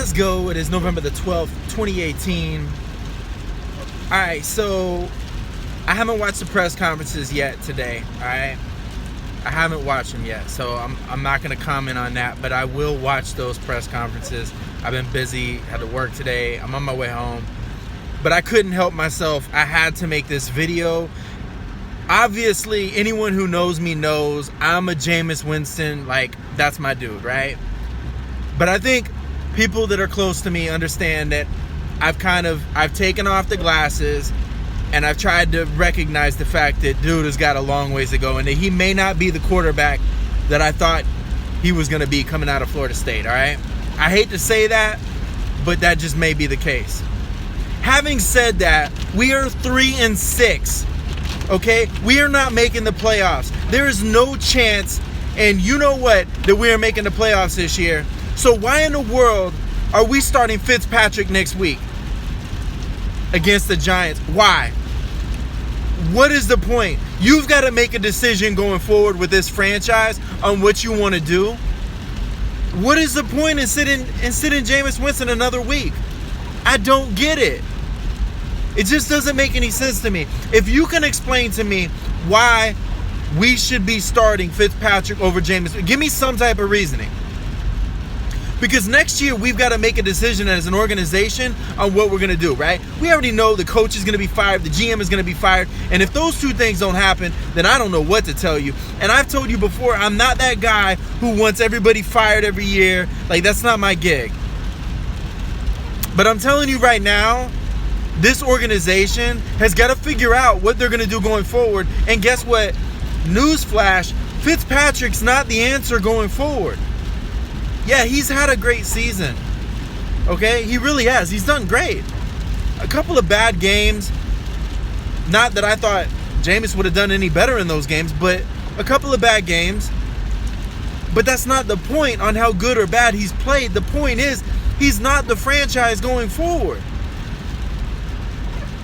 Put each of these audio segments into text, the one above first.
Let's go. It is November the 12th, 2018. All right, so I haven't watched the press conferences yet today, all right? I haven't watched them yet, so I'm not going to comment on that, but I will watch those press conferences. I've been busy, had to work today. I'm on my way home, but I couldn't help myself. I had to make this video. Obviously, anyone who knows me knows I'm a Jameis Winston, like, that's my dude, right? But I think people that are close to me understand that I've taken off the glasses and I've tried to recognize the fact that dude has got a long ways to go and that he may not be the quarterback that I thought he was going to be coming out of Florida State, all right? I hate to say that, but that just may be the case. Having said that, we are 3-6, okay? We are not making the playoffs. There is no chance, and you know what, that we are making the playoffs this year. So why in the world are we starting Fitzpatrick next week against the Giants? Why? What is the point? You've got to make a decision going forward with this franchise on what you want to do. What is the point in sitting Jameis Winston another week? I don't get it. It just doesn't make any sense to me. If you can explain to me why we should be starting Fitzpatrick over Jameis, give me some type of reasoning. Because next year, we've got to make a decision as an organization on what we're going to do, right? We already know the coach is going to be fired, the GM is going to be fired, and if those two things don't happen, then I don't know what to tell you. And I've told you before, I'm not that guy who wants everybody fired every year. Like, that's not my gig. But I'm telling you right now, this organization has got to figure out what they're going to do going forward. And guess what? Newsflash, Fitzpatrick's not the answer going forward. Yeah, he's had a great season. Okay? He really has. He's done great. A couple of bad games. Not that I thought Jameis would have done any better in those games, but a couple of bad games. But that's not the point on how good or bad he's played. The point is, he's not the franchise going forward.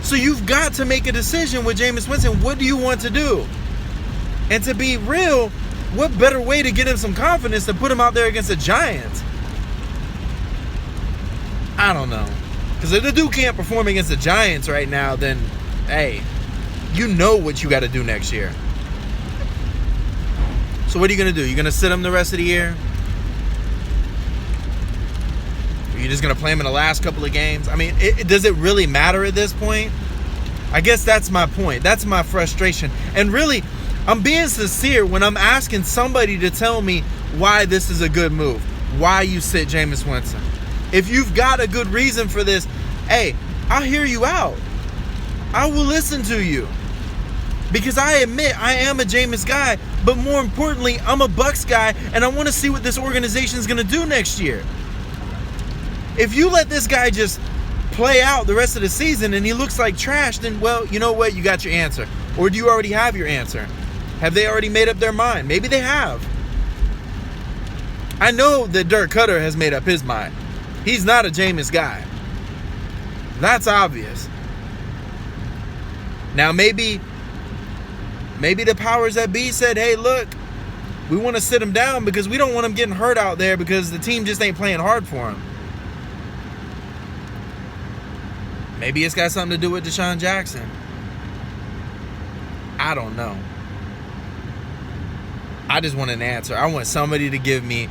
So you've got to make a decision with Jameis Winston. What do you want to do? And to be real, what better way to get him some confidence than put him out there against the Giants? I don't know. Because if the dude can't perform against the Giants right now, then, hey, you know what you got to do next year. So what are you going to do? You're going to sit him the rest of the year? Or you just going to play him in the last couple of games? I mean, does it really matter at this point? I guess that's my point. That's my frustration. And really, I'm being sincere when I'm asking somebody to tell me why this is a good move, why you sit Jameis Winston. If you've got a good reason for this, hey, I'll hear you out. I will listen to you. Because I admit I am a Jameis guy, but more importantly, I'm a Bucs guy, and I want to see what this organization is going to do next year. If you let this guy just play out the rest of the season and he looks like trash, then, well, you know what? You got your answer. Or do you already have your answer? Have they already made up their mind? Maybe they have. I know that Dirk Cutter has made up his mind. He's not a Jameis guy. That's obvious. Now, maybe the powers that be said, hey, look, we want to sit him down because we don't want him getting hurt out there because the team just ain't playing hard for him. Maybe it's got something to do with Deshaun Jackson. I don't know. I just want an answer. I want somebody to give me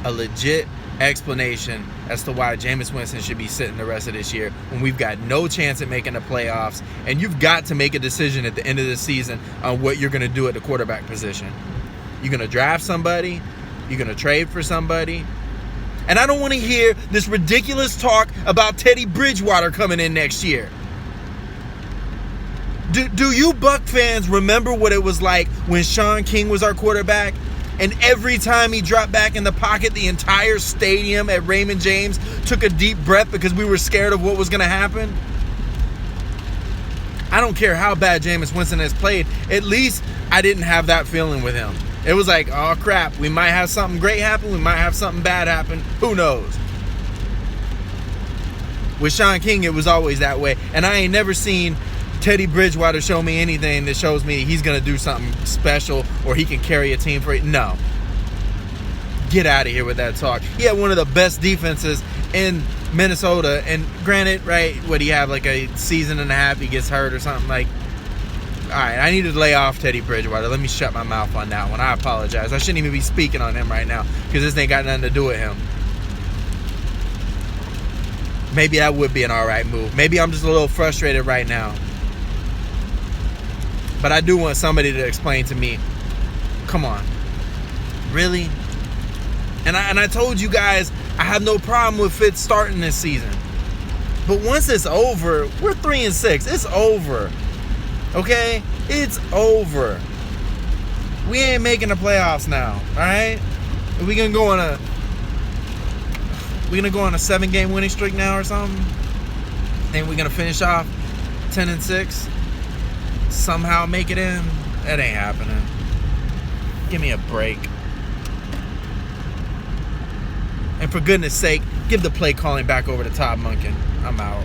a legit explanation as to why Jameis Winston should be sitting the rest of this year when we've got no chance at making the playoffs, and you've got to make a decision at the end of the season on what you're going to do at the quarterback position. You're going to draft somebody? You're going to trade for somebody? And I don't want to hear this ridiculous talk about Teddy Bridgewater coming in next year. Do you Buc fans remember what it was like when Sean King was our quarterback? And every time he dropped back in the pocket, the entire stadium at Raymond James took a deep breath because we were scared of what was going to happen? I don't care how bad Jameis Winston has played. At least I didn't have that feeling with him. It was like, oh, crap, we might have something great happen. We might have something bad happen. Who knows? With Sean King, it was always that way. And I ain't never seen Teddy Bridgewater show me anything that shows me he's going to do something special or he can carry a team for it. No. Get out of here with that talk. He had one of the best defenses in Minnesota, and granted, right, what do you have, like a season and a half, he gets hurt or something, like, all right, I needed to lay off Teddy Bridgewater. Let me shut my mouth on that one. I apologize. I shouldn't even be speaking on him right now because this ain't got nothing to do with him. Maybe that would be an all right move. Maybe I'm just a little frustrated right now. But I do want somebody to explain to me, come on, really? And I told you guys, I have no problem with Fitz starting this season. But once it's over, we're 3-6. It's over. Okay? It's over. We ain't making the playoffs now. Alright? We're gonna go on a 7-game winning streak now or something. And we're gonna finish off 10-6. Somehow make it in. That ain't happening. Give me a break. And for goodness sake, give the play calling back over to Todd Monken. I'm out.